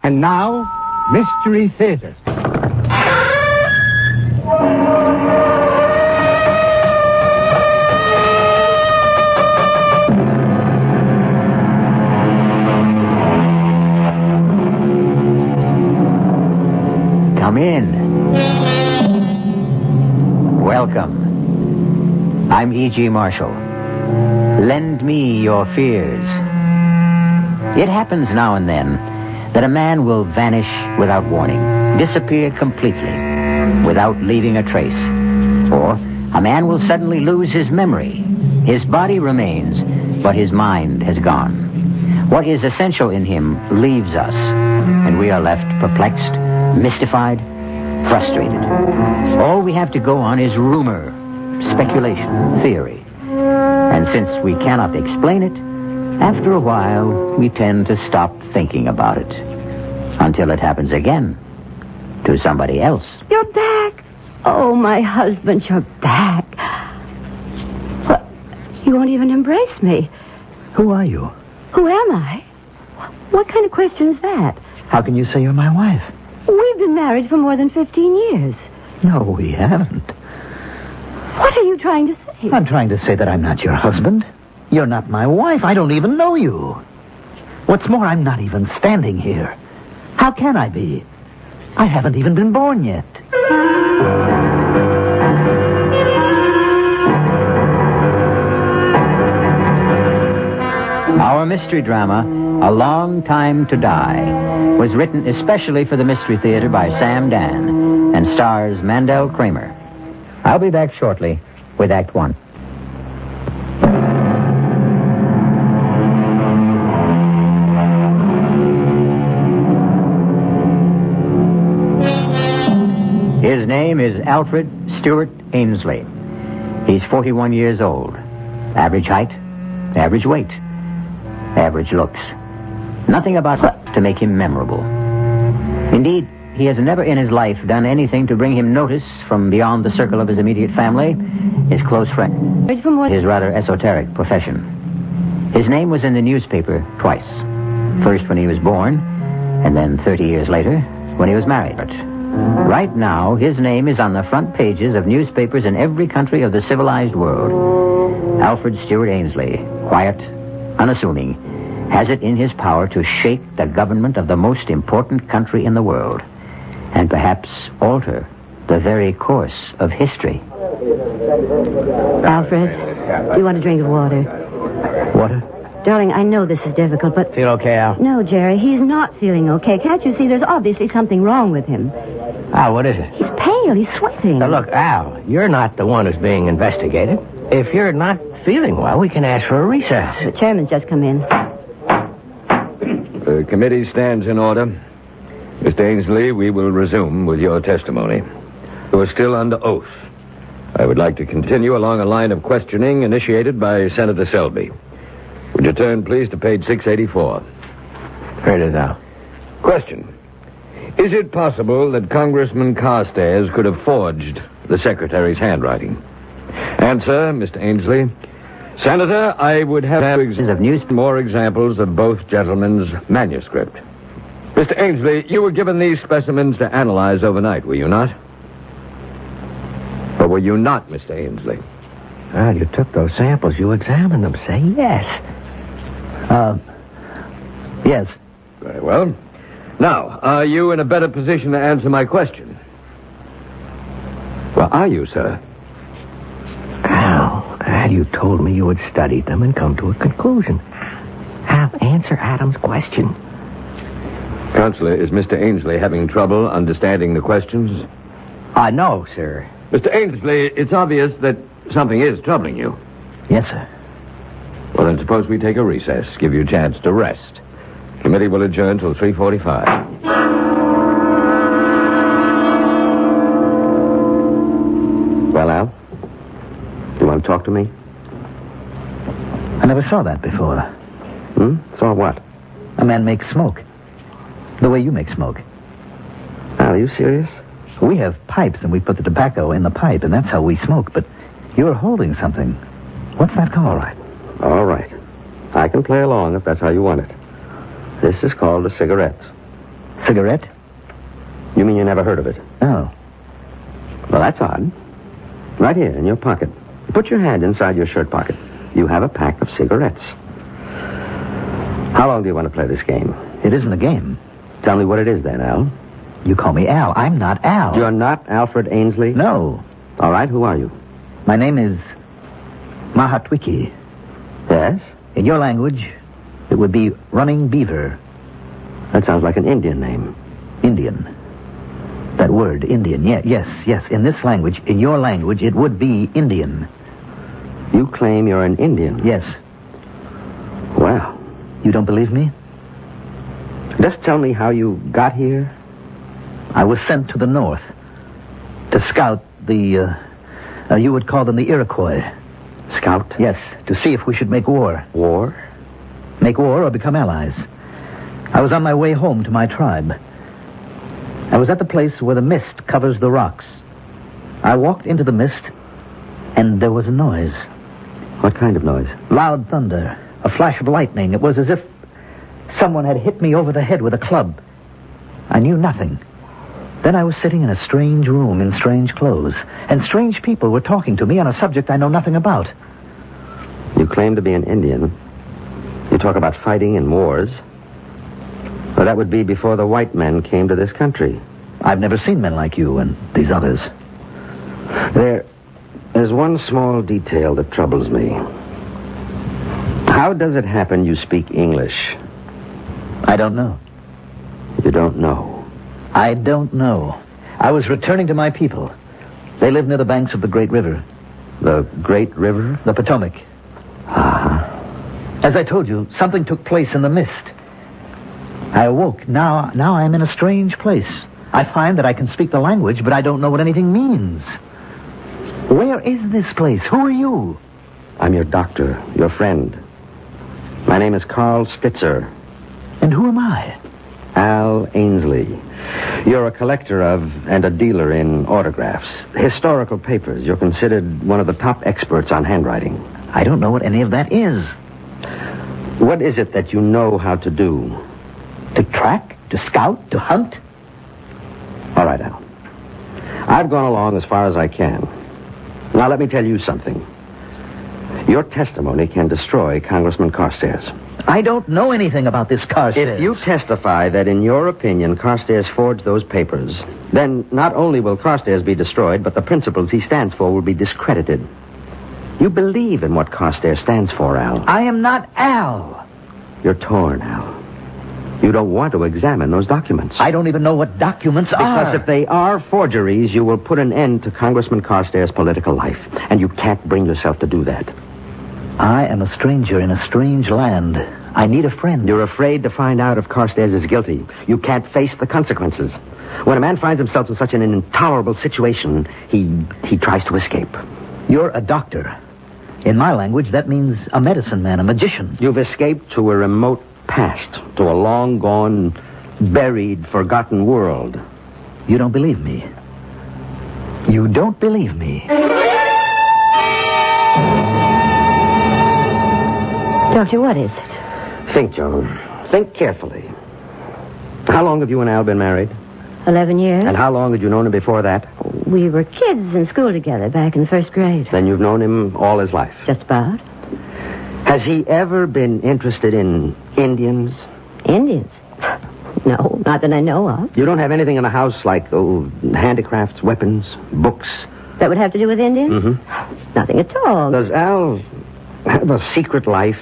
And now, Mystery Theater. Come in. Welcome. I'm E.G. Marshall. Lend me your fears. It happens now and then that a man will vanish without warning, disappear completely, without leaving a trace. Or a man will suddenly lose his memory. His body remains, but his mind has gone. What is essential in him leaves us, and we are left perplexed, mystified, frustrated. All we have to go on is rumor, speculation, theory. And since we cannot explain it, after a while, we tend to stop thinking about it. Until it happens again. To somebody else. You're back. Oh, my husband, you're back. What? You won't even embrace me. Who are you? Who am I? What kind of question is that? How can you say you're my wife? We've been married for more than 15 years. No, we haven't. What are you trying to say? I'm trying to say that I'm not your husband. You're not my wife. I don't even know you. What's more, I'm not even standing here. How can I be? I haven't even been born yet. Our mystery drama, A Long Time to Die, was written especially for the Mystery Theater by Sam Dan and stars Mandel Kramer. I'll be back shortly with Act One. His name is Alfred Stewart Ainsley. He's 41 years old. Average height, average weight, average looks. Nothing about to make him memorable. Indeed, he has never in his life done anything to bring him notice from beyond the circle of his immediate family, his close friend, his rather esoteric profession. His name was in the newspaper twice. First when he was born, and then 30 years later when he was married. Right now, his name is on the front pages of newspapers in every country of the civilized world. Alfred Stewart Ainsley, quiet, unassuming, has it in his power to shake the government of the most important country in the world, and perhaps alter the very course of history. Alfred, do you want a drink of water? Water? Darling, I know this is difficult, but... Feel okay, Al? No, Jerry, he's not feeling okay. Can't you see there's obviously something wrong with him? Al, what is it? He's pale, he's sweating. Now, look, Al, you're not the one who's being investigated. If you're not feeling well, we can ask for a recess. The chairman's just come in. The committee stands in order. Mr. Ainsley, we will resume with your testimony. You are still under oath. I would like to continue along a line of questioning initiated by Senator Selby. Would you turn, please, to page 684? Heard it, Al. Question. Is it possible that Congressman Carstairs could have forged the secretary's handwriting? Answer, Mr. Ainsley. Senator, I would have more examples of both gentlemen's manuscript. Mr. Ainsley, you were given these specimens to analyze overnight, were you not? Or were you not, Mr. Ainsley? Al, you took those samples. You examined them. Say yes. Yes. Very well. Now, are you in a better position to answer my question? Well, are you, sir? Al, you told me you had studied them and come to a conclusion. Al, answer Adam's question. Counselor, is Mr. Ainsley having trouble understanding the questions? No, sir. Mr. Ainsley, it's obvious that something is troubling you. Yes, sir. Well, then suppose we take a recess, give you a chance to rest. Committee will adjourn till 3:45. Well, Al? You want to talk to me? I never saw that before. Saw what? A man make smoke. The way you make smoke. Al, are you serious? We have pipes, and we put the tobacco in the pipe, and that's how we smoke. But you're holding something. What's that called? All right. I can play along if that's how you want it. This is called a cigarette. Cigarette? You mean you never heard of it? Oh. Well, that's odd. Right here, in your pocket. Put your hand inside your shirt pocket. You have a pack of cigarettes. How long do you want to play this game? It isn't a game. Tell me what it is then, Al. You call me Al. I'm not Al. You're not Alfred Ainsley? No. All right, who are you? My name is Mahatwiki. Yes? In your language, it would be Running Beaver. That sounds like an Indian name. Indian. That word, Indian. Yes. In this language, in your language, it would be Indian. You claim you're an Indian? Yes. Well. You don't believe me? Just tell me how you got here. I was sent to the north to scout the, you would call them the Iroquois. Scout? Yes, to see if we should make war. War? Make war or become allies. I was on my way home to my tribe. I was at the place where the mist covers the rocks. I walked into the mist, and there was a noise. What kind of noise? Loud thunder, a flash of lightning. It was as if someone had hit me over the head with a club. I knew nothing. Then I was sitting in a strange room in strange clothes, and strange people were talking to me on a subject I know nothing about. You claim to be an Indian. You talk about fighting and wars. Well, that would be before the white men came to this country. I've never seen men like you and these others. There's one small detail that troubles me. How does it happen you speak English? I don't know. You don't know? I don't know. I was returning to my people. They live near the banks of the Great River. The Great River? The Potomac. As I told you, something took place in the mist. I awoke. Now I'm in a strange place. I find that I can speak the language, but I don't know what anything means. Where is this place? Who are you? I'm your doctor, your friend. My name is Carl Stitzer. And who am I? Al Ainsley. You're a collector of and a dealer in autographs, historical papers. You're considered one of the top experts on handwriting. I don't know what any of that is. What is it that you know how to do? To track? To scout? To hunt? All right, Al. I've gone along as far as I can. Now, let me tell you something. Your testimony can destroy Congressman Carstairs. I don't know anything about this Carstairs. If you testify that, in your opinion, Carstairs forged those papers, then not only will Carstairs be destroyed, but the principles he stands for will be discredited. You believe in what Carstairs stands for, Al. I am not Al. You're torn, Al. You don't want to examine those documents. I don't even know what documents are. Because if they are forgeries, you will put an end to Congressman Carstairs' political life. And you can't bring yourself to do that. I am a stranger in a strange land. I need a friend. You're afraid to find out if Carstairs is guilty. You can't face the consequences. When a man finds himself in such an intolerable situation, he tries to escape. You're a doctor. In my language, that means a medicine man, a magician. You've escaped to a remote past, to a long-gone, buried, forgotten world. You don't believe me. You don't believe me. Doctor, what is it? Think, Joan. Think carefully. How long have you and Al been married? 11 years. And how long had you known him before that? We were kids in school together back in the first grade. Then you've known him all his life. Just about. Has he ever been interested in Indians? Indians? No, not that I know of. You don't have anything in the house like handicrafts, weapons, books? That would have to do with Indians? Mm-hmm. Nothing at all. Does Al have a secret life?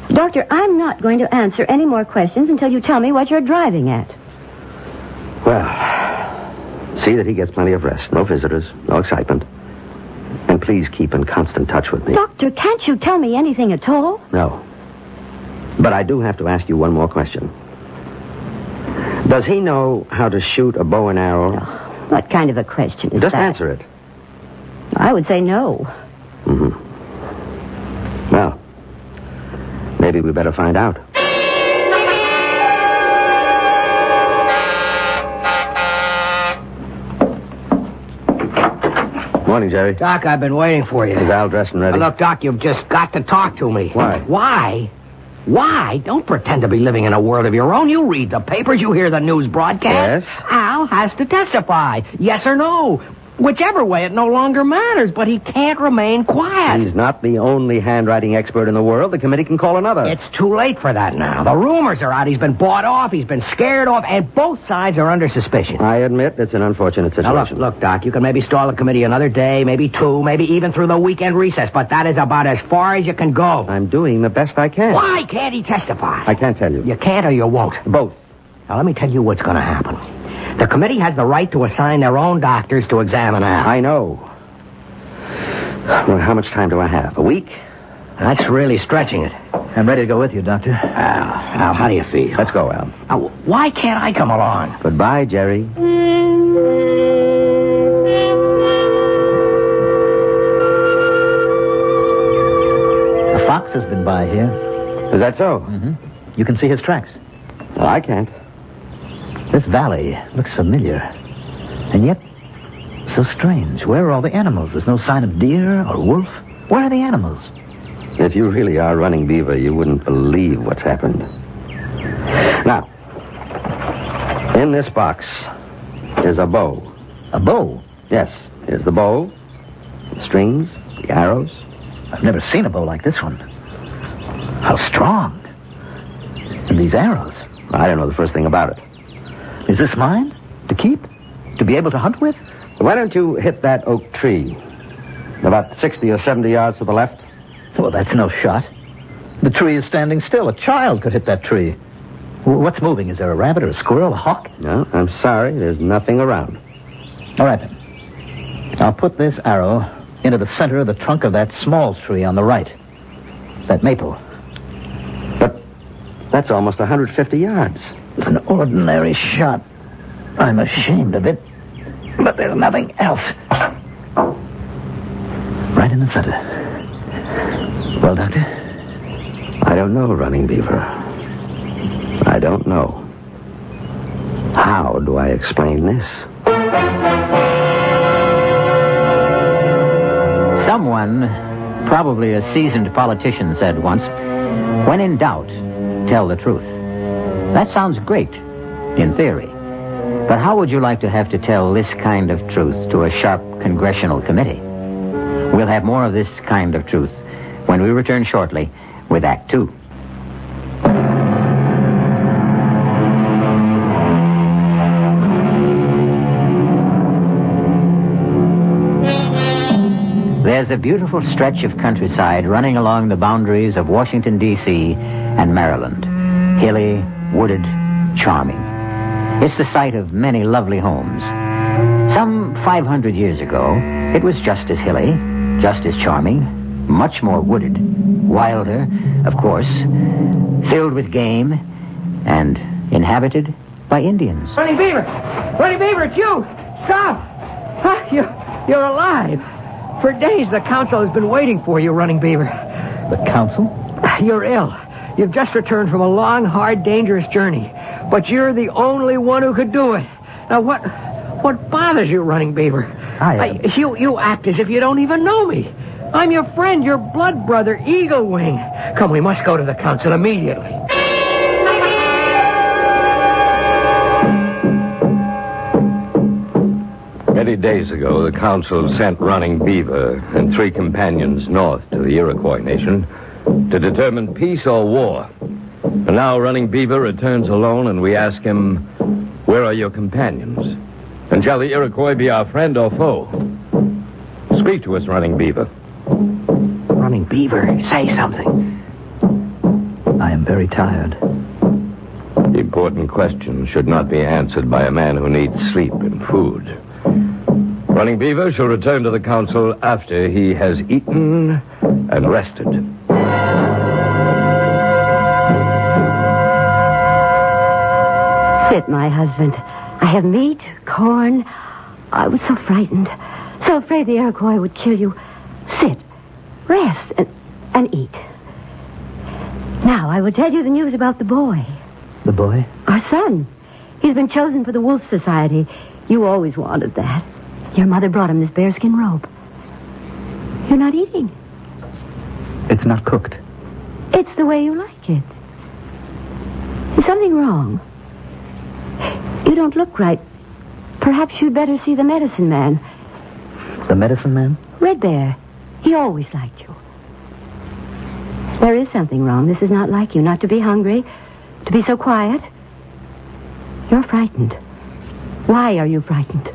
Doctor, I'm not going to answer any more questions until you tell me what you're driving at. Well, see that he gets plenty of rest. No visitors, no excitement. And please keep in constant touch with me. Doctor, can't you tell me anything at all? No. But I do have to ask you one more question. Does he know how to shoot a bow and arrow? Oh, what kind of a question is Just that? answer it. I would say no. Mm-hmm. Well, maybe we better find out. Morning, Jerry. Doc, I've been waiting for you. Is Al dressed and ready? Look, Doc, you've just got to talk to me. Why? Why? Why? Don't pretend to be living in a world of your own. You read the papers, you hear the news broadcast. Yes? Al has to testify. Yes or no. Whichever way, it no longer matters, but he can't remain quiet. He's not the only handwriting expert in the world. The committee can call another. It's too late for that now. The rumors are out. He's been bought off, he's been scared off, and both sides are under suspicion. I admit it's an unfortunate situation. Now, look, Doc, you can maybe stall the committee another day, maybe two, maybe even through the weekend recess, but that is about as far as you can go. I'm doing the best I can. Why can't he testify? I can't tell you. You can't or you won't? Both. Now, let me tell you what's going to happen. The committee has the right to assign their own doctors to examine Al. I know. Well, how much time do I have? A week? That's really stretching it. I'm ready to go with you, Doctor. Al, how do you feel? Let's go, Al. Why can't I come along? Goodbye, Jerry. A fox has been by here. Is that so? Mm-hmm. You can see his tracks. Well, I can't. This valley looks familiar. And yet, so strange. Where are all the animals? There's no sign of deer or wolf. Where are the animals? If you really are running beaver, you wouldn't believe what's happened. Now, in this box is a bow. A bow? Yes, here's the bow, the strings, the arrows. I've never seen a bow like this one. How strong. And these arrows. I don't know the first thing about it. Is this mine? To keep? To be able to hunt with? Why don't you hit that oak tree? About 60 or 70 yards to the left. Well, that's no shot. The tree is standing still. A child could hit that tree. What's moving? Is there a rabbit or a squirrel, a hawk? No, I'm sorry. There's nothing around. All right, then. I'll put this arrow into the center of the trunk of that small tree on the right. That maple. But that's almost 150 yards. It's an ordinary shot. I'm ashamed of it. But there's nothing else. Right in the center. Well, Doctor? I don't know, Running Beaver. I don't know. How do I explain this? Someone, probably a seasoned politician, said once, when in doubt, tell the truth. That sounds great, in theory. But how would you like to have to tell this kind of truth to a sharp congressional committee? We'll have more of this kind of truth when we return shortly with Act Two. There's a beautiful stretch of countryside running along the boundaries of Washington, D.C. and Maryland. Hilly, wooded, charming. It's the site of many lovely homes. Some 500 years ago, it was just as hilly, just as charming, much more wooded, wilder, of course, filled with game, and inhabited by Indians. Running Beaver! Running Beaver, it's you! Stop! Huh? You're alive. For days, the council has been waiting for you, Running Beaver. The council? You're ill. You've just returned from a long, hard, dangerous journey. But you're the only one who could do it. Now, what bothers you, Running Beaver? You act as if you don't even know me. I'm your friend, your blood brother, Eagle Wing. Come, we must go to the council immediately. Many days ago, the council sent Running Beaver and 3 companions north to the Iroquois Nation to determine peace or war. And now Running Beaver returns alone, and we ask him, where are your companions? And shall the Iroquois be our friend or foe? Speak to us, Running Beaver. Running Beaver, say something. I am very tired. Important questions should not be answered by a man who needs sleep and food. Running Beaver shall return to the council after he has eaten and rested. Sit, my husband. I have meat, corn. I was so frightened. So afraid the Iroquois would kill you. Sit, rest, and eat. Now, I will tell you the news about the boy. The boy? Our son. He's been chosen for the Wolf Society. You always wanted that. Your mother brought him this bearskin robe. You're not eating. It's not cooked. It's the way you like it. Is something wrong? You don't look right. Perhaps you'd better see the medicine man. The medicine man? Red Bear. He always liked you. There is something wrong. This is not like you. Not to be hungry, to be so quiet. You're frightened. Why are you frightened?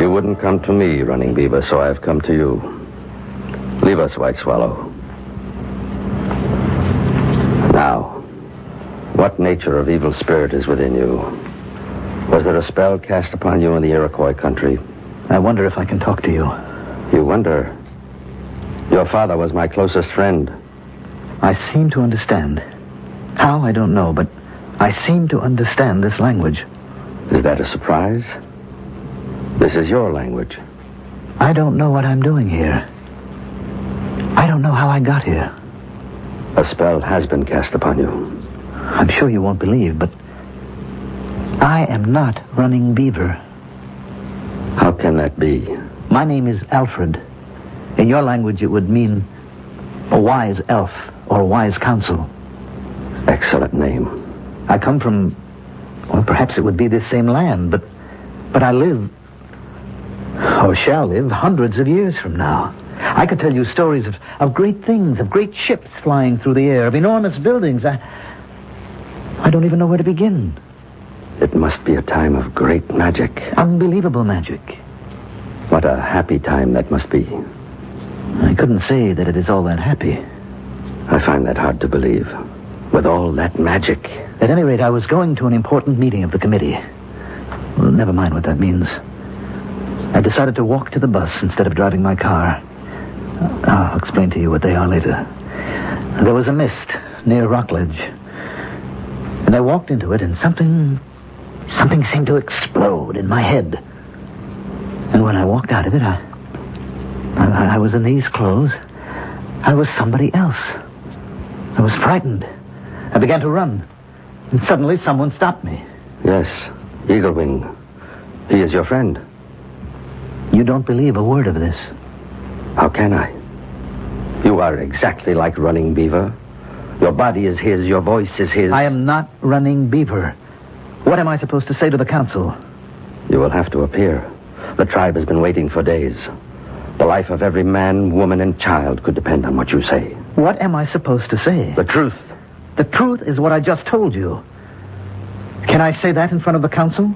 You wouldn't come to me, Running Beaver, so I've come to you. Leave us, White Swallow. Now, what nature of evil spirit is within you? Was there a spell cast upon you in the Iroquois country? I wonder if I can talk to you. You wonder? Your father was my closest friend. I seem to understand. How, I don't know, but I seem to understand this language. Is that a surprise? This is your language. I don't know what I'm doing here. I don't know how I got here. A spell has been cast upon you. I'm sure you won't believe, but I am not Running Beaver. How can that be? My name is Alfred. In your language, it would mean a wise elf or wise counsel. Excellent name. I come from, well, perhaps it would be this same land, but I live, or shall live, hundreds of years from now. I could tell you stories of great things, of great ships flying through the air, of enormous buildings. I don't even know where to begin. It must be a time of great magic. Unbelievable magic. What a happy time that must be. I couldn't say that it is all that happy. I find that hard to believe. With all that magic. At any rate, I was going to an important meeting of the committee. Well, never mind what that means. I decided to walk to the bus instead of driving my car. I'll explain to you what they are later. There was a mist near Rockledge. And I walked into it, and something seemed to explode in my head. And when I walked out of it, I was in these clothes. I was somebody else. I was frightened. I began to run. And suddenly someone stopped me. Yes, Eaglewing. He is your friend. You don't believe a word of this. How can I? You are exactly like Running Beaver. Your body is his, your voice is his. I am not Running Beaver. What am I supposed to say to the council? You will have to appear. The tribe has been waiting for days. The life of every man, woman, and child could depend on what you say. What am I supposed to say? The truth. The truth is what I just told you. Can I say that in front of the council?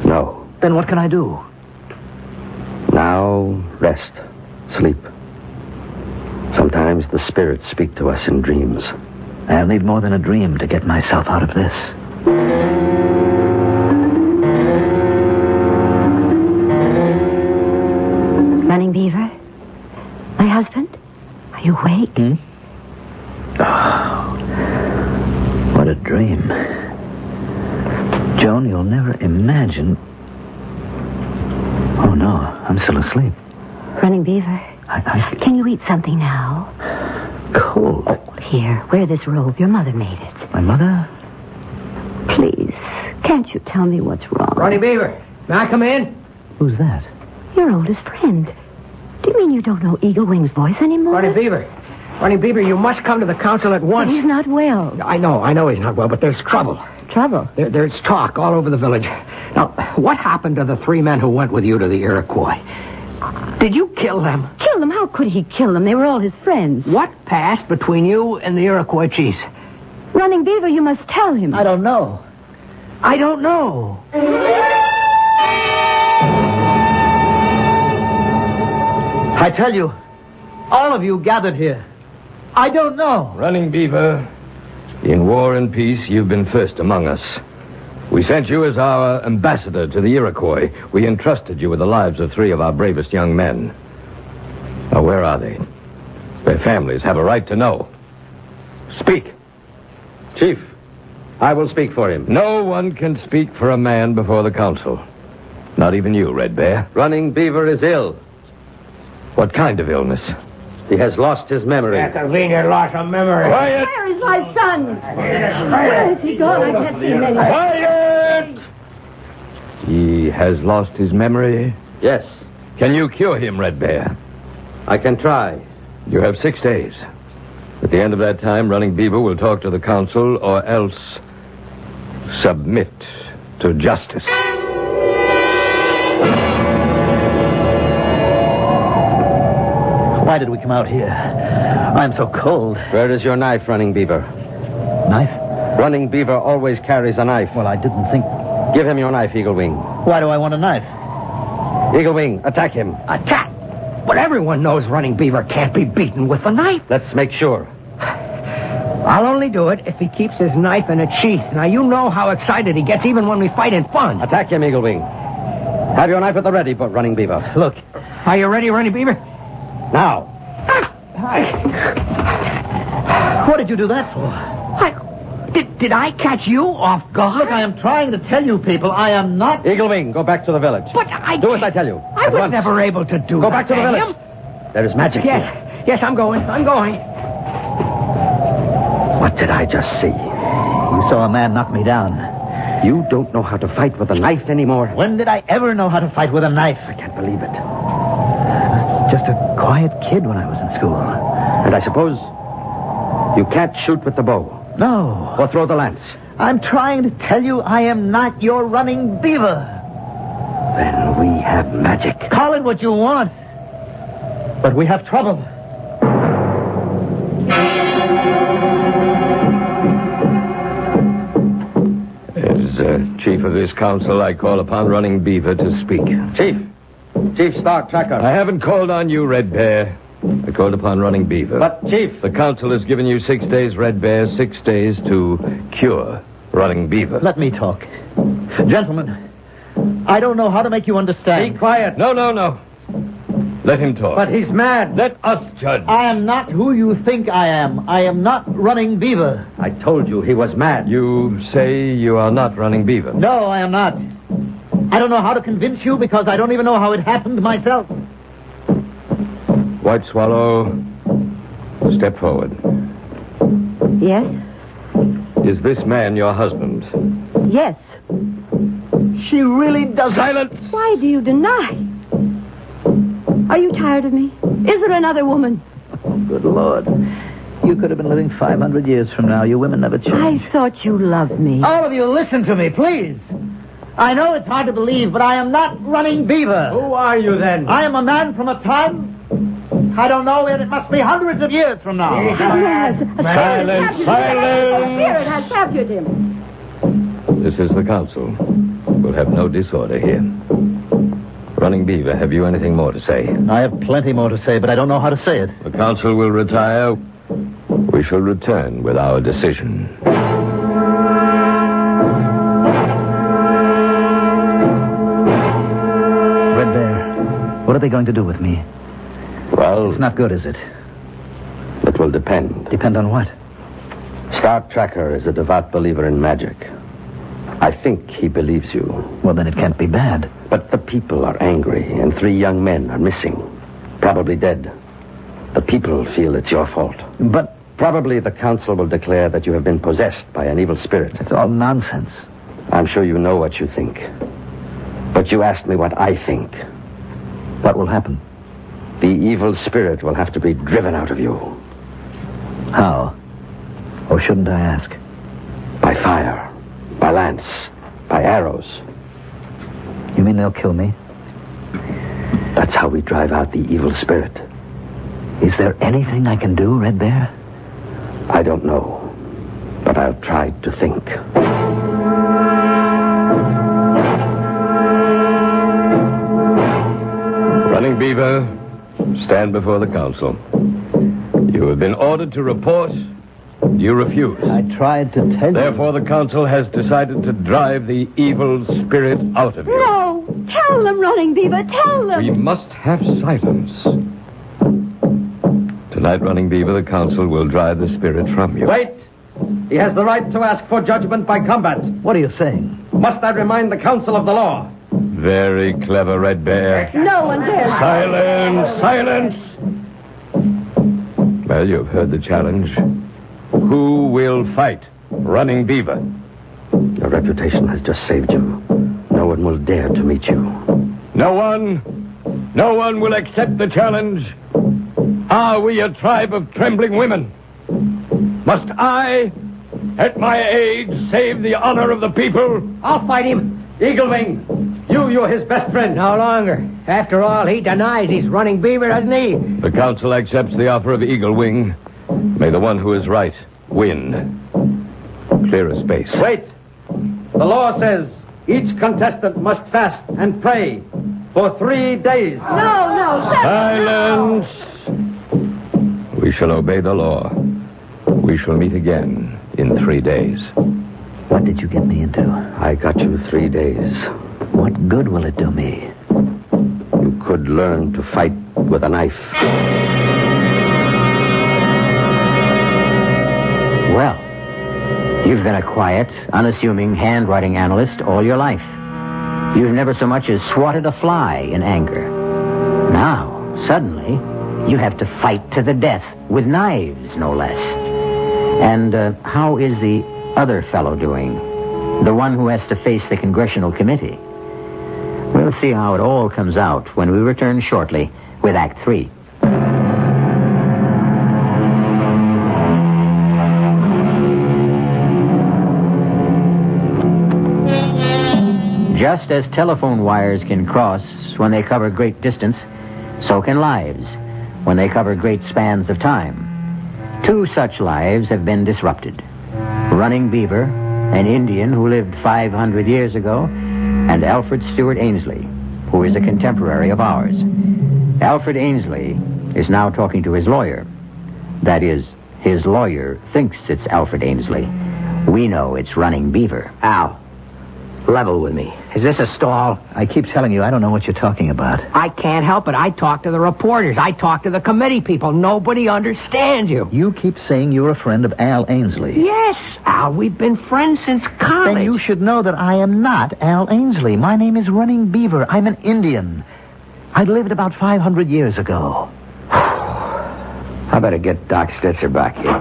No. Then what can I do? Now, rest. Sleep. Sometimes the spirits speak to us in dreams. I'll need more than a dream to get myself out of this. Running Beaver? My husband? Are you awake? Oh, what a dream. Joan, you'll never imagine. Oh, no, I'm still asleep. Running Beaver? Can you eat something now? Cold. Oh, here, wear this robe. Your mother made it. My mother? Please, can't you tell me what's wrong? Running Beaver, may I come in? Who's that? Your oldest friend. Do you mean you don't know Eaglewing's voice anymore? Running Beaver, you must come to the council at once. But he's not well. I know he's not well, but there's trouble. Trouble? There's talk all over the village. Now, what happened to the 3 men who went with you to the Iroquois? Did you kill them? Kill them? How could he kill them? They were all his friends. What passed between you and the Iroquois chiefs? Running Beaver, you must tell him. I don't know. I don't know. I tell you, all of you gathered here. I don't know. Running Beaver, in war and peace, you've been first among us. We sent you as our ambassador to the Iroquois. We entrusted you with the lives of 3 of our bravest young men. Now, where are they? Their families have a right to know. Speak. Chief, I will speak for him. No one can speak for a man before the council. Not even you, Red Bear. Running Beaver is ill. What kind of illness? He has lost his memory. A convenient loss of memory. Quiet! Where is my son? Where is he gone? I can't see him anywhere. Quiet! He has lost his memory? Yes. Can you cure him, Red Bear? I can try. You have 6 days. At the end of that time, Running Beaver will talk to the council or else submit to justice. Why did we come out here? I'm so cold. Where is your knife, Running Beaver? Knife? Running Beaver always carries a knife. Well, I didn't think... Give him your knife, Eagle Wing. Why do I want a knife? Eagle Wing, attack him. Attack! But everyone knows Running Beaver can't be beaten with a knife. Let's make sure. I'll only do it if he keeps his knife in a sheath. Now, you know how excited he gets even when we fight in fun. Attack him, Eagle Wing. Have your knife at the ready, but Running Beaver. Look. Are you ready, Running Beaver? Now. What did you do that for? Did I catch you off guard? Look, I am trying to tell you people I am not... Eagle Wing, go back to the village. But I... Do as I tell you. I was never able to do that. Go back to the village. There is magic here. Yes, I'm going. What did I just see? You saw a man knock me down. You don't know how to fight with a knife anymore. When did I ever know how to fight with a knife? I can't believe it. I was just a quiet kid when I was in school. And I suppose you can't shoot with the bow. No. Or throw the lance. I'm trying to tell you I am not your Running Beaver. Then we have magic. Call it what you want. But we have trouble. As chief of this council, I call upon Running Beaver to speak. Chief Star Tracker. I haven't called on you, Red Bear. I called upon Running Beaver. But, Chief... The council has given you 6 days, Red Bear, 6 days to cure Running Beaver. Let me talk. Gentlemen, I don't know how to make you understand. Be quiet. No. Let him talk. But he's mad. Let us judge. I am not who you think I am. I am not Running Beaver. I told you he was mad. You say you are not Running Beaver. No, I am not. I don't know how to convince you because I don't even know how it happened myself. White Swallow, step forward. Yes? Is this man your husband? Yes. She really does... Silence! Why do you deny? Are you tired of me? Is there another woman? Oh, good Lord. You could have been living 500 years from now. You women never change. I thought you loved me. All of you, listen to me, please. I know it's hard to believe, but I am not Running Beaver. Who are you, then? I am a man from a time... I don't know, and it must be hundreds of years from now. Yes. Silence! A spirit has captured him. This is the council. We'll have no disorder here. Running Beaver, have you anything more to say? I have plenty more to say, but I don't know how to say it. The council will retire. We shall return with our decision. Red Bear, what are they going to do with me? Well, It's not good, is it? it will depend. Depend on what? Star Tracker is a devout believer in magic. I think he believes you. Well, then it can't be bad. But the people are angry, and 3 young men are missing. Probably dead. The people feel it's your fault. But Probably the council will declare that you have been possessed by an evil spirit. it's all nonsense. I'm sure you know what you think. But you asked me what I think. What will happen? The evil spirit will have to be driven out of you. How? Or shouldn't I ask? By fire. By lance. By arrows. You mean they'll kill me? That's how we drive out the evil spirit. Is there anything I can do, Red Bear? I don't know. But I'll try to think. Running Beaver, stand before the council. You have been ordered to report. You refuse. I tried to tell you. Therefore, the council has decided to drive the evil spirit out of you. No. Tell them, Running Beaver. Tell them. We must have silence. Tonight, Running Beaver, the council will drive the spirit from you. Wait! He has the right to ask for judgment by combat. What are you saying? Must I remind the council of the law? Very clever, Red Bear. No one dares. Silence! Well, you've heard the challenge. Who will fight Running Beaver? Your reputation has just saved you. No one will dare to meet you. No one will accept the challenge. Are we a tribe of trembling women? Must I, at my age, save the honor of the people? I'll fight him. Eagle Wing, you're his best friend. No longer. After all, he denies he's running beaver, doesn't he? The council accepts the offer of Eagle Wing. May the one who is right win. Clear a space. Wait. The law says each contestant must fast and pray for 3 days. No. Silence! We shall obey the law. We shall meet again in 3 days. What did you get me into? I got you 3 days. What good will it do me? You could learn to fight with a knife. Well, you've been a quiet, unassuming handwriting analyst all your life. You've never so much as swatted a fly in anger. Now, suddenly, you have to fight to the death with knives, no less. And how is the other fellow doing? The one who has to face the congressional committee. We'll see how it all comes out when we return shortly with Act 3. Just as telephone wires can cross when they cover great distance, so can lives when they cover great spans of time. 2 such lives have been disrupted. Running Beaver, an Indian who lived 500 years ago, and Alfred Stewart Ainsley, who is a contemporary of ours. Alfred Ainsley is now talking to his lawyer. That is, his lawyer thinks it's Alfred Ainsley. We know it's Running Beaver. Al, level with me. Is this a stall? I keep telling you, I don't know what you're talking about. I can't help it. I talk to the reporters. I talk to the committee people. Nobody understands you. You keep saying you're a friend of Al Ainsley. Yes, Al. We've been friends since college. Then you should know that I am not Al Ainsley. My name is Running Beaver. I'm an Indian. I lived about 500 years ago. I better get Doc Stetzer back here.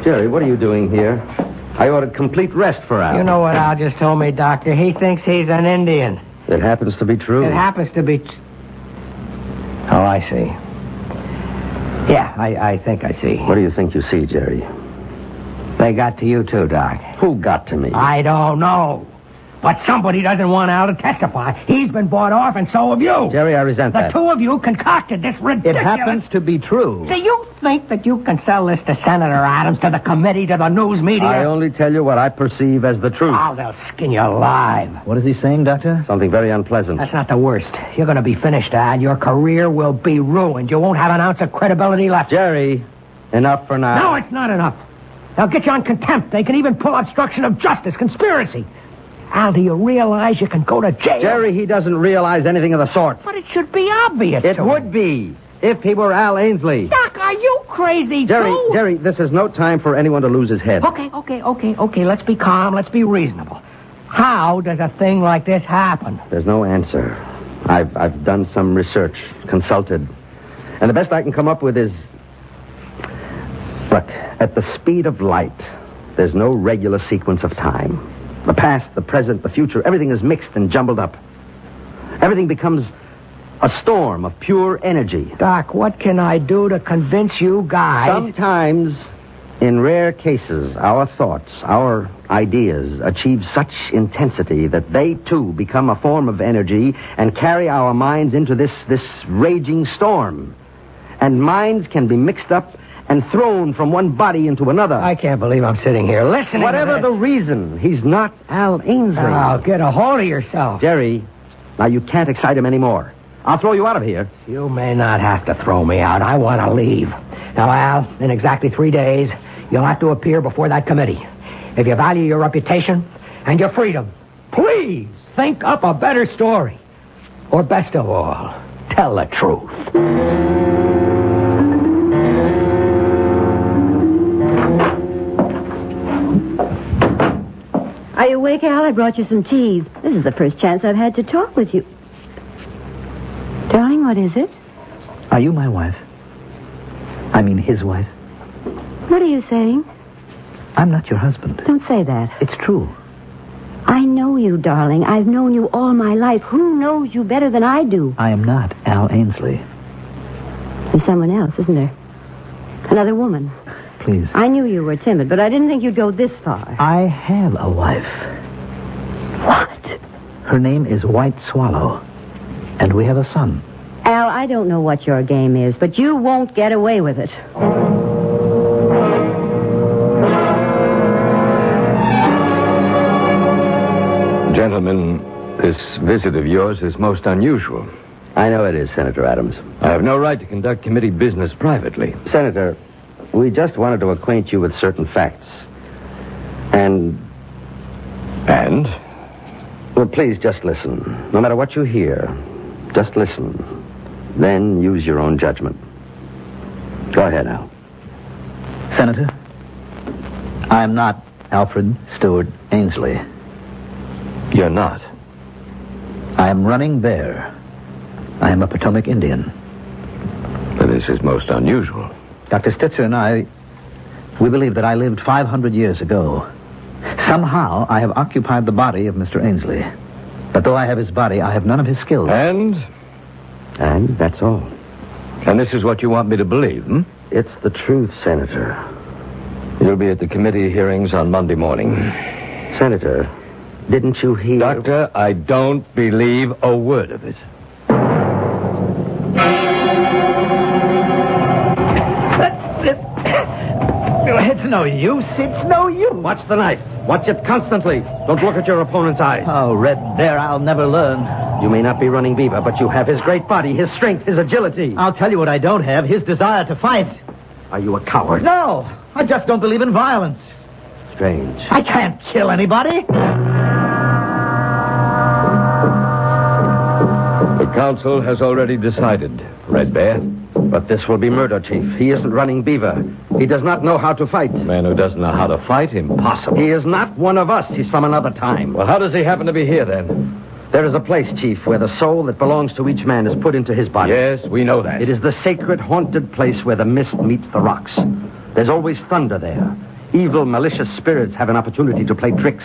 Jerry, what are you doing here? I ordered complete rest for Al. You know what Al just told me, Doctor? He thinks he's an Indian. It happens to be true. It happens to be... Oh, I see. Yeah, I think I see. What do you think you see, Jerry? They got to you too, Doc. Who got to me? I don't know. But somebody doesn't want Al to testify. He's been bought off, and so have you. Jerry, I resent the that. The 2 of you concocted this ridiculous... It happens to be true. Do you think that you can sell this to Senator Adams, to the committee, to the news media? I only tell you what I perceive as the truth. Oh, they'll skin you alive. What is he saying, Doctor? Something very unpleasant. That's not the worst. You're going to be finished, Al. Your career will be ruined. You won't have an ounce of credibility left. Jerry, enough for now. No, it's not enough. They'll get you on contempt. They can even pull obstruction of justice, conspiracy. Al, do you realize you can go to jail? Jerry, he doesn't realize anything of the sort. But it should be obvious It to him. would be, if he were Al Ainsley. Doc, are you crazy, too? Jerry, this is no time for anyone to lose his head. Okay. Let's be calm. Let's be reasonable. How does a thing like this happen? There's no answer. I've done some research, consulted. And the best I can come up with is... Look, at the speed of light, there's no regular sequence of time. The past, the present, the future, everything is mixed and jumbled up. Everything becomes a storm of pure energy. Doc, what can I do to convince you guys? Sometimes, in rare cases, our thoughts, our ideas achieve such intensity that they, too, become a form of energy and carry our minds into this raging storm. And minds can be mixed up and thrown from one body into another. I can't believe I'm sitting here listening Whatever to the this. reason, he's not Al Ainsley. Oh, get a hold of yourself. Jerry, now you can't excite him anymore. I'll throw you out of here. You may not have to throw me out. I want to leave. Now, Al, in exactly 3 days, you'll have to appear before that committee. If you value your reputation and your freedom, please think up a better story. Or best of all, tell the truth. Are you awake, Al? I brought you some tea. This is the first chance I've had to talk with you. Darling, what is it? Are you my wife? I mean his wife? What are you saying? I'm not your husband. Don't say that. It's true. I know you, darling. I've known you all my life. Who knows you better than I do? I am not Al Ainsley. There's someone else, isn't there? Another woman. Please. I knew you were timid, but I didn't think you'd go this far. I have a wife. What? Her name is White Swallow, and we have a son. Al, I don't know what your game is, but you won't get away with it. Gentlemen, this visit of yours is most unusual. I know it is, Senator Adams. I have no right to conduct committee business privately. Senator, we just wanted to acquaint you with certain facts. And? Well, please just listen. No matter what you hear, just listen. Then use your own judgment. Go ahead, Al. Senator, I am not Alfred Stewart Ainsley. You're not. I am running bear. I am a Potomac Indian. But this is most unusual. Dr. Stitzer and I, we believe that I lived 500 years ago. Somehow, I have occupied the body of Mr. Ainsley. But though I have his body, I have none of his skills. And that's all. And this is what you want me to believe, hmm? It's the truth, Senator. You'll be at the committee hearings on Monday morning. Senator, didn't you hear... Doctor, I don't believe a word of it. It's no use. It's no use. Watch the knife. Watch it constantly. Don't look at your opponent's eyes. Oh, Red Bear, I'll never learn. You may not be running Beaver, but you have his great body, his strength, his agility. I'll tell you what I don't have, his desire to fight. Are you a coward? No, I just don't believe in violence. Strange. I can't kill anybody. The council has already decided, Red Bear. But this will be murder, Chief. He isn't running Beaver. He does not know how to fight. A man who doesn't know how to fight? Impossible. He is not one of us. He's from another time. Well, how does he happen to be here, then? There is a place, Chief, where the soul that belongs to each man is put into his body. Yes, we know that. It is the sacred, haunted place where the mist meets the rocks. There's always thunder there. Evil, malicious spirits have an opportunity to play tricks.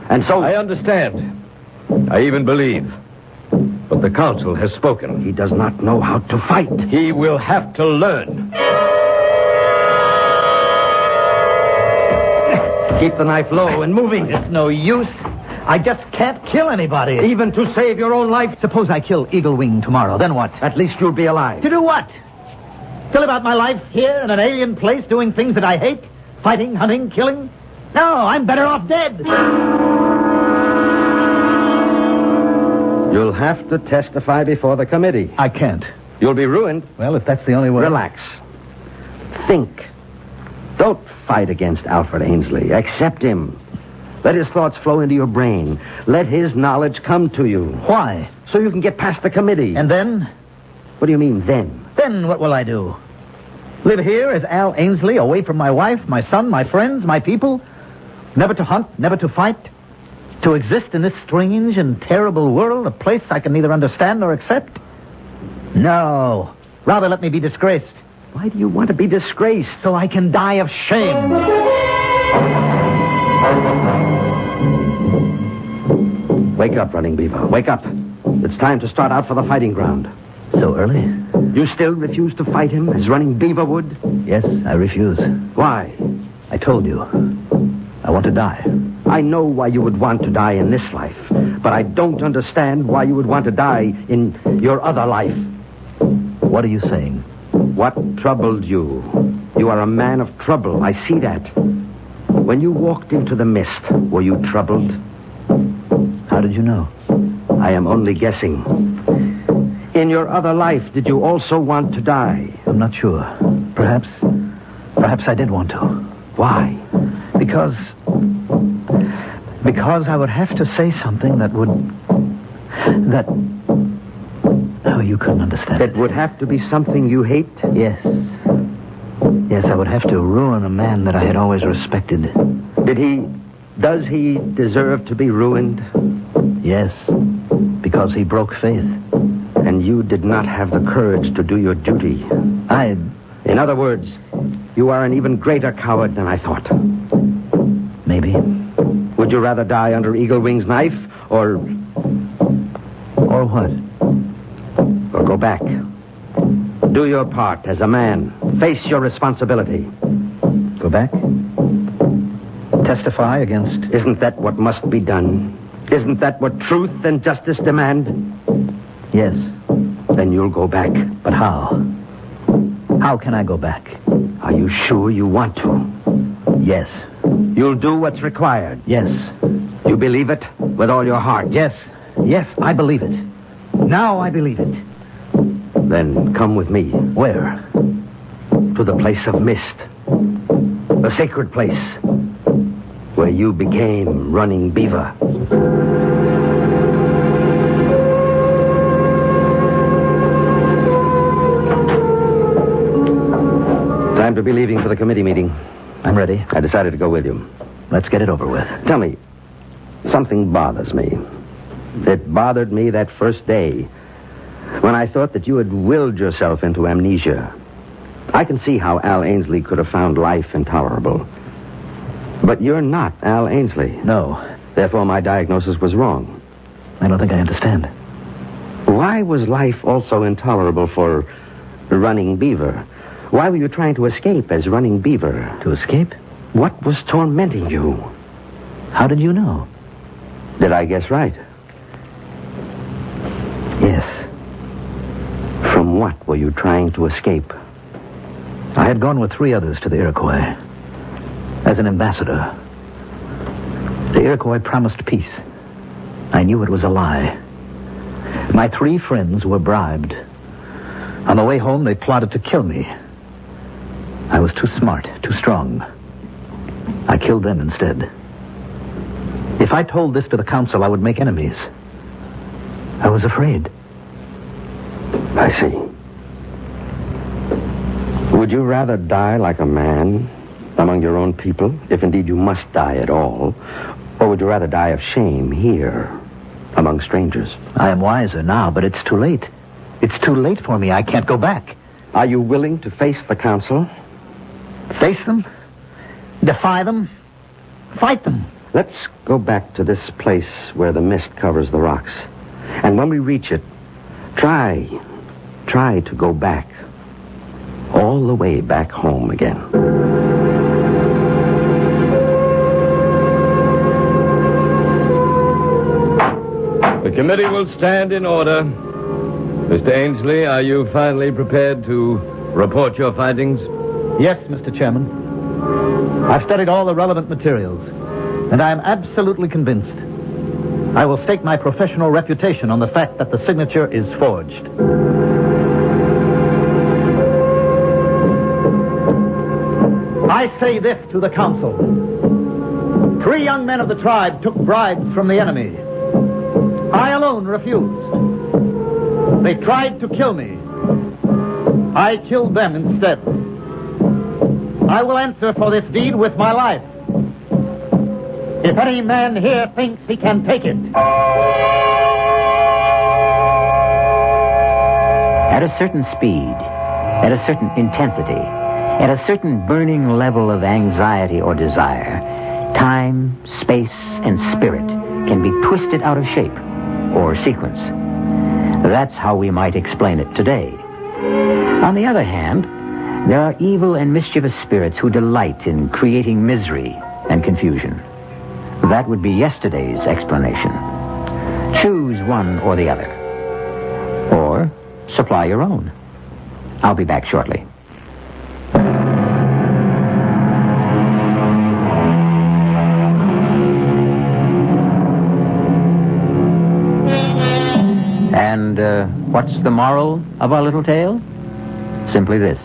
And so... I understand. I even believe. But the council has spoken. He does not know how to fight. He will have to learn. Keep the knife low and moving. It's no use. I just can't kill anybody. Even to save your own life. Suppose I kill Eagle Wing tomorrow, then what? At least you'll be alive. To do what? To live out my life here in an alien place doing things that I hate? Fighting, hunting, killing? No, I'm better off dead. You'll have to testify before the committee. I can't. You'll be ruined. Well, if that's the only way... Relax. Think. Don't fight against Alfred Ainsley. Accept him. Let his thoughts flow into your brain. Let his knowledge come to you. Why? So you can get past the committee. And then? What do you mean, then? Then what will I do? Live here as Al Ainsley, away from my wife, my son, my friends, my people? Never to hunt, never to fight? To exist in this strange and terrible world, a place I can neither understand nor accept? No. Rather let me be disgraced. Why do you want to be disgraced? So I can die of shame. Wake up, Running Beaver. Wake up. It's time to start out for the fighting ground. So early? You still refuse to fight him as Running Beaver would? Yes, I refuse. Why? I told you. I want to die. I know why you would want to die in this life, but I don't understand why you would want to die in your other life. What are you saying? What troubled you? You are a man of trouble. I see that. When you walked into the mist, were you troubled? How did you know? I am only guessing. In your other life, did you also want to die? I'm not sure. Perhaps I did want to. Why? Because I would have to say something that oh, you couldn't understand. That would have to be something you hate? Yes. Yes, I would have to ruin a man that I had always respected. Does he deserve to be ruined? Yes, because he broke faith. And you did not have the courage to do your duty. In other words, you are an even greater coward than I thought. Maybe. Would you rather die under Eagle Wing's knife, or... Or what? Or go back. Do your part as a man. Face your responsibility. Go back? Testify against... Isn't that what must be done? Isn't that what truth and justice demand? Yes. Then you'll go back. But how? How can I go back? Are you sure you want to? Yes. You'll do what's required? Yes. You believe it with all your heart? Yes. Yes, I believe it. Now I believe it. Then come with me. Where? To the place of mist. The sacred place. Where you became Running Beaver. Time to be leaving for the committee meeting. I'm ready. I decided to go with you. Let's get it over with. Tell me, something bothers me. It bothered me that first day when I thought that you had willed yourself into amnesia. I can see how Al Ainsley could have found life intolerable. But you're not Al Ainsley. No. Therefore, my diagnosis was wrong. I don't think I understand. Why was life also intolerable for Running Beaver? Why were you trying to escape as Running Beaver? To escape? What was tormenting you? How did you know? Did I guess right? Yes. From what were you trying to escape? I had gone with 3 others to the Iroquois as an ambassador. The Iroquois promised peace. I knew it was a lie. My 3 friends were bribed. On the way home, they plotted to kill me. I was too smart, too strong. I killed them instead. If I told this to the council, I would make enemies. I was afraid. I see. Would you rather die like a man among your own people, if indeed you must die at all, or would you rather die of shame here among strangers? I am wiser now, but it's too late. It's too late for me. I can't go back. Are you willing to face the council? Face them? Defy them? Fight them? Let's go back to this place where the mist covers the rocks. And when we reach it, try to go back. All the way back home again. The committee will stand in order. Mr. Ainsley, are you finally prepared to report your findings? Yes, Mr. Chairman. I've studied all the relevant materials, and I am absolutely convinced. I will stake my professional reputation on the fact that the signature is forged. I say this to the council. 3 young men of the tribe took bribes from the enemy. I alone refused. They tried to kill me. I killed them instead. I will answer for this deed with my life. If any man here thinks he can take it. At a certain speed, at a certain intensity, at a certain burning level of anxiety or desire, time, space, and spirit can be twisted out of shape or sequence. That's how we might explain it today. On the other hand, there are evil and mischievous spirits who delight in creating misery and confusion. That would be yesterday's explanation. Choose one or the other. Or supply your own. I'll be back shortly. And what's the moral of our little tale? Simply this.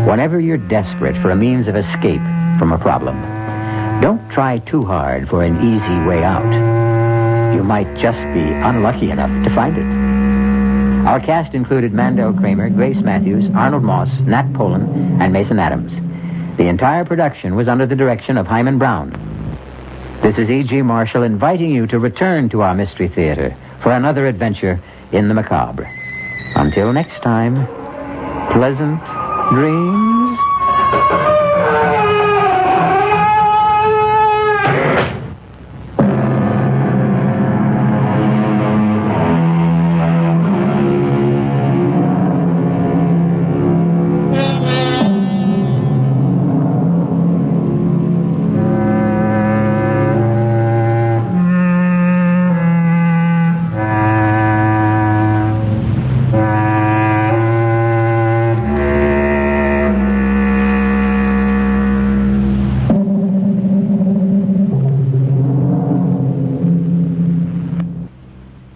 Whenever you're desperate for a means of escape from a problem, don't try too hard for an easy way out. You might just be unlucky enough to find it. Our cast included Mandel Kramer, Grace Matthews, Arnold Moss, Nat Polan, and Mason Adams. The entire production was under the direction of Himan Brown. This is E.G. Marshall inviting you to return to our Mystery Theater for another adventure in the macabre. Until next time, pleasant dreams.